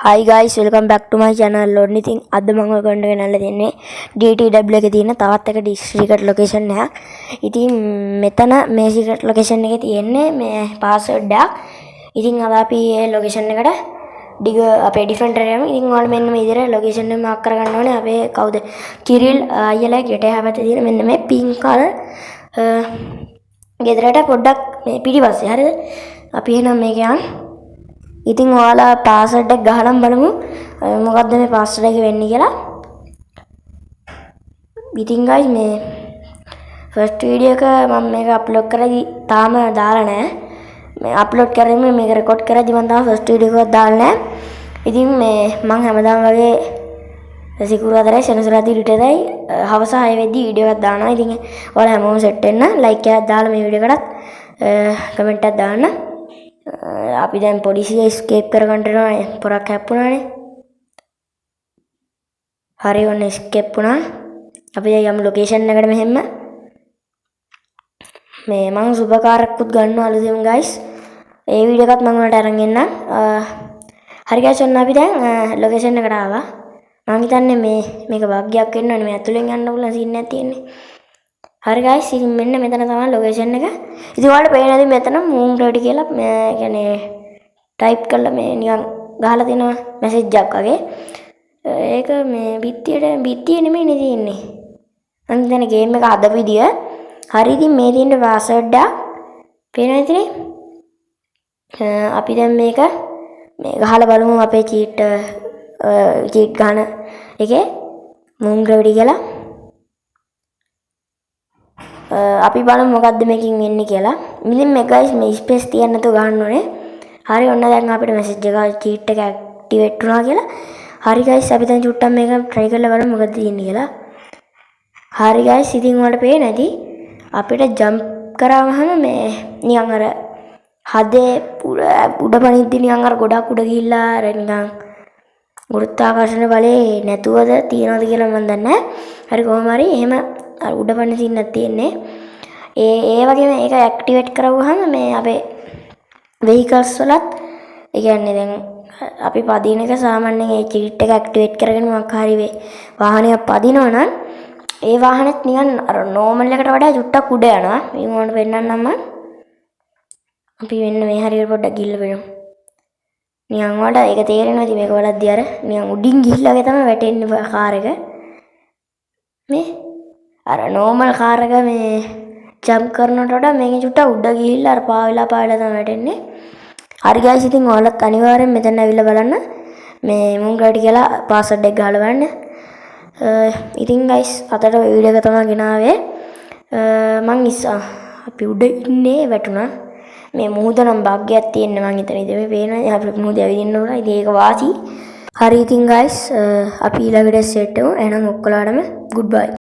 Hi guys, welcome back to my channel. ඉතින් අද මම ඔයගොල්ලන්ට ගෙනල්ලා දෙන්නේ DTW එකේ තියෙන තවත් එක secret location එකක්. ඉතින් මෙතන මේ secret location එකේ තියෙන්නේ මේ password එකක්. ඉතින් අද අපි මේ location එකට අපේ defender එකම ඉතින් ඔයාලා මෙන්න මේ විදිහට location එක mark කරගන්න ඕනේ. අපේ කවුද? කිරිල් අයියලා ගෙට හැපැත්තේ තියෙන මෙන්න මේ pink color ගෙදරට පොඩ්ඩක් මේ පිටිපස්සේ හරිද? අපි එහෙනම් මේක යන්න. ඉතින් ඔයාලා පාස්වර්ඩ් එක ගහලා බලමු මොකද්ද මේ පාස්වර්ඩ් එක වෙන්නේ කියලා. ඉතින් guys මේ ෆස්ට් වීඩියෝ එක මම මේක අප්ලෝඩ් කරලා තාම දාලා නැහැ. මේ අප්ලෝඩ් කරගෙන මේක රෙකෝඩ් කරද්දි මම තාම ෆස්ට් වීඩියෝ එකක් දාලා නැහැ. ඉතින් මේ මම හැමදාම වගේ සිකුරාදා සෙනසුරාදා ඩිටේලයි හවස 6 වෙද්දි වීඩියෝ එකක් දානවා. ඉතින් ඔයාලා හැමෝම සෙට් වෙන්න ලයික් එකක් දාලා මේ වීඩියෝ එකටත් කමෙන්ට් එකක් දාන්න. අපි දැන් පොලිසිය escape කරගන්න යනවා පොරක් හැප්පුණානේ. හරි ඔන්න escape වුණා. අපි දැන් යමු location එකට මෙහෙම. මේ මම සුබකාරක්කුත් ගන්නවා අලුතෙන් guys. ඒ වීඩියෝ එකත් මම ඔයාලට අරන් එන්නම්. හරි guys ඔන්න අපි දැන් location එකට ආවා. මම හිතන්නේ මේක භාග්‍යයක් වෙන්න ඕනේ. මේ ඇතුලෙන් යන්න පුළුවන් සීන් එකක් තියෙන්නේ. හරි guys ඉතින් මෙන්න මෙතන තමයි location එක. ඉතින් ඔයාලට පේනද මෙතන moon ready කියලා මේ කියන්නේ type කරලා මේ නිකන් ගහලා තියෙනවා message එකක් වගේ. ඒක මේ බිත්තිය නෙමෙයි තියෙන්නේ. මම හිතන්නේ game එක හදපු විදිය. හරි ඉතින් මේ තියෙන password එක පේනවද ඉතින්? අපි දැන් මේක මේ ගහලා බලමු අපේ cheat ගන්න එකේ moon ready කියලා. අපි බලමු මොකද්ද මේකෙන් වෙන්නේ කියලා. ඉතින් මේ guys මේ ස්පේස් තියන්න නැතුව ගන්න ඕනේ. හරි ඔන්න දැන් අපිට මැසේජ් එක cheat එක ඇක්ටිවේට් වුණා කියලා. හරි guys අපි දැන් චුට්ටක් මේක try කරලා බලමු මොකද තියෙන්නේ කියලා. හරි guys ඉතින් ඔයාලට පේන්නේ නැති අපිට jump කරාමම මේ නිකන් අර හදේ උඩ පනිද්දි නිකන් අර ගොඩක් උඩ ගිහිල්ලා අර නිකන් ගුරුත්වාකර්ෂණ බලේ නැතුවද තියනවද කියලා මම දන්නේ නැහැ. හරි කොහොම හරි එහෙම අර උඩ පන්න සින්නක් තියෙන්නේ. ඒ වගේම ඒක ඇක්ටිවේට් කරවුවාම මේ අපේ vehicles වලත් ඒ කියන්නේ දැන් අපි පදින එක සාමාන්‍යයෙන් ඒ cheat එක ඇක්ටිවේට් කරගෙන මොකක් හරි වාහනයක් පදිනවා නම් ඒ වාහනේත් නිකන් අර normal එකට වඩා චුට්ටක් උඩ යනවා. මේ මොනවද පෙන්නන්නම් මම. අපි වෙන්න මේ හරියට පොඩ්ඩක් ගිහිල්ලා බලමු. නිකන් වලට ඒක තේරෙනවා ඉතින් මේක වලද්දී අර නිකන් උඩින් ගිහිල්ලා වගේ තමයි වැටෙන්නේ කාර් එක. මේ අර normal කාර් එක මේ ජම්ප් කරනකොට වඩා මේකේ චුට්ටක් උඩ ගිහිල්ලා අර පාවෙලා තමයි වැටෙන්නේ. හරි guys ඉතින් ඔයාලත් අනිවාර්යෙන් මෙතන ඇවිල්ලා බලන්න. මේ moon ready කියලා password එක ගහලා බලන්න. ඉතින් guys අතට වීඩියෝ එක තමයි ගෙනාවේ. අපි උඩ ඉන්නේ වැටුණා. මේ මුහුද නම් භාග්‍යයක් තියෙන්නේ මං හිතන ඉතින් මේ පේනවා අපි මුහුද ඇවිදින්න ඕන. ඉතින් ඒක වාසි. හරි ඉතින් guys අපි ඊළඟට සෙට් වෙමු. එහෙනම් ඔක්කොලාටම goodbye.